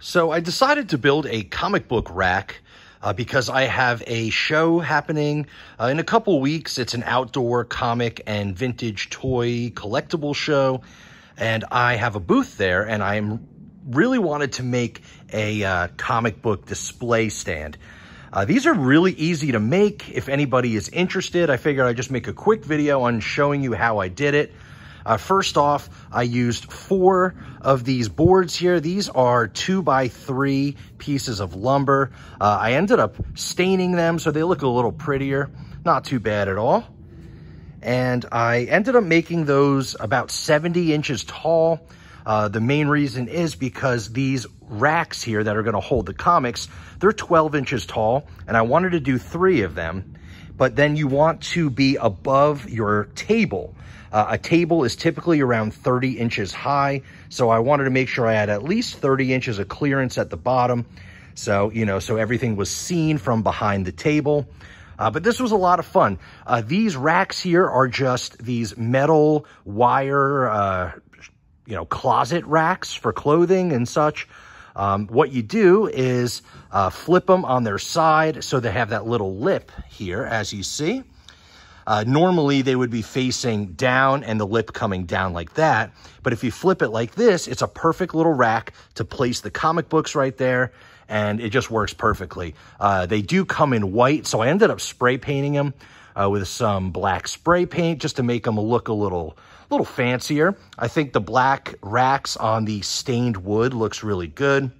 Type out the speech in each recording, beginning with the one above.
So I decided to build a comic book rack because I have a show happening in a couple weeks. It's an outdoor comic and vintage toy collectible show, and I have a booth there, and I really wanted to make a comic book display stand. These are really easy to make. If anybody is interested, I figured I'd just make a quick video on showing you how I did it. First off, I used 4 of these boards here. These are 2x3 pieces of lumber. I ended up staining them so they look a little prettier. Not too bad at all. And I ended up making those about 70 inches tall. The main reason is because these racks here that are going to hold the comics, they're 12 inches tall, and I wanted to do 3 of them. But then you want to be above your table. A table is typically around 30 inches high, so I wanted to make sure I had at least 30 inches of clearance at the bottom, so so everything was seen from behind the table. But this was a lot of fun. These racks here are just these metal wire, closet racks for clothing and such. What you do is flip them on their side so they have that little lip here, as you see. Normally they would be facing down and the lip coming down like that. But if you flip it like this, it's a perfect little rack to place the comic books right there. And it just works perfectly. They do come in white, so I ended up spray painting them with some black spray paint just to make them look a little fancier. I think the black racks on the stained wood looks really good.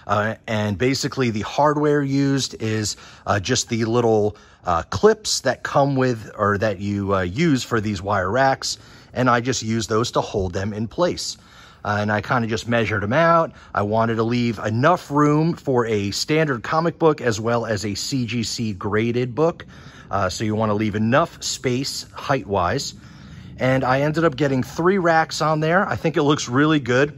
And basically the hardware used is just the little clips that come with, or that you use for these wire racks. And I just use those to hold them in place. And I kind of just measured them out. I wanted to leave enough room for a standard comic book as well as a CGC graded book. So you want to leave enough space height-wise. And I ended up getting 3 racks on there. I think it looks really good.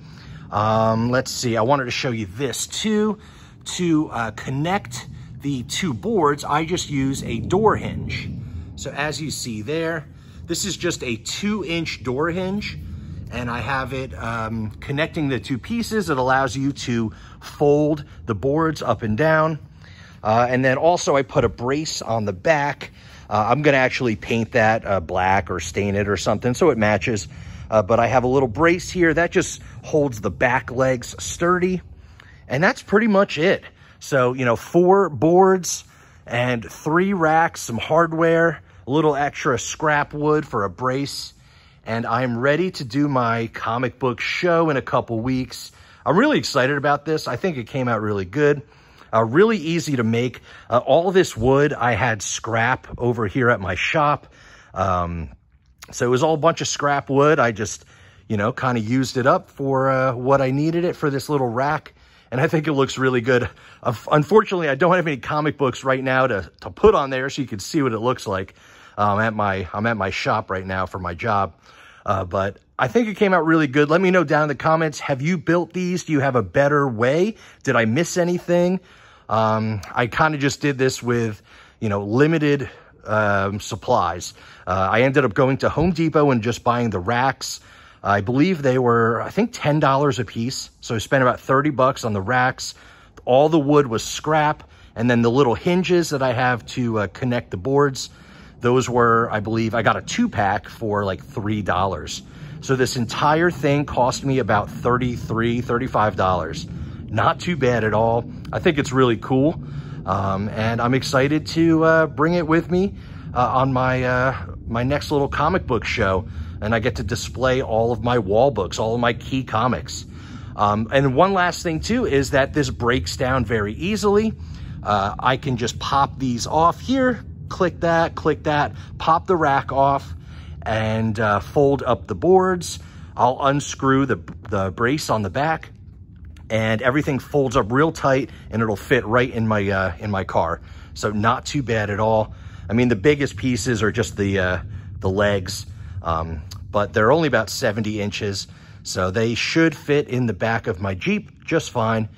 Let's see, I wanted to show you this too. To connect the 2 boards, I just use a door hinge. So as you see there, this is just a 2-inch door hinge, and I have it connecting the 2 pieces. It allows you to fold the boards up and down. And then also I put a brace on the back. I'm gonna actually paint that black or stain it or something so it matches. But I have a little brace here that just holds the back legs sturdy. And that's pretty much it. So, 4 boards and 3 racks, some hardware, a little extra scrap wood for a brace. And I'm ready to do my comic book show in a couple weeks. I'm really excited about this. I think it came out really good. Really easy to make. All this wood I had scrap over here at my shop. So it was all a bunch of scrap wood. I just, kind of used it up for what I needed it for this little rack. And I think it looks really good. Unfortunately, I don't have any comic books right now to put on there so you can see what it looks like. I'm at my shop right now for my job. But I think it came out really good. Let me know down in the comments. Have you built these? Do you have a better way? Did I miss anything? I kind of just did this with, limited supplies. I ended up going to Home Depot and just buying the racks. I believe they were, I think, $10 a piece. So I spent about 30 bucks on the racks. All the wood was scrap. And then the little hinges that I have to connect the boards, those were, I believe, I got a 2-pack for like $3. So this entire thing cost me about $33, $35. Not too bad at all. I think it's really cool. And I'm excited to bring it with me on my next little comic book show. And I get to display all of my wall books, all of my key comics. And one last thing too is that this breaks down very easily. I can just pop these off here, click that, pop the rack off, and fold up the boards. I'll unscrew the brace on the back, and everything folds up real tight, and it'll fit right in my car. So not too bad at all. I mean, the biggest pieces are just the legs, but they're only about 70 inches, so they should fit in the back of my Jeep just fine.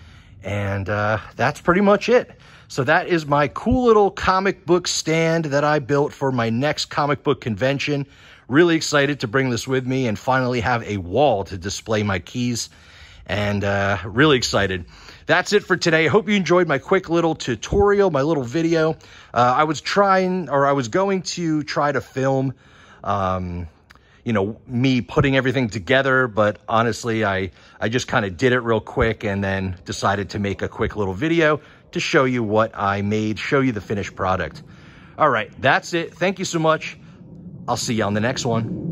And that's pretty much it. So that is my cool little comic book stand that I built for my next comic book convention. Really excited to bring this with me and finally have a wall to display my keys. and really excited. That's it for today. I hope you enjoyed my quick little tutorial, my little video. I was going to try to film, you know, me putting everything together, but honestly, I just kind of did it real quick and then decided to make a quick little video to show you what I made, show you the finished product. All right, that's it. Thank you so much. I'll see you on the next one.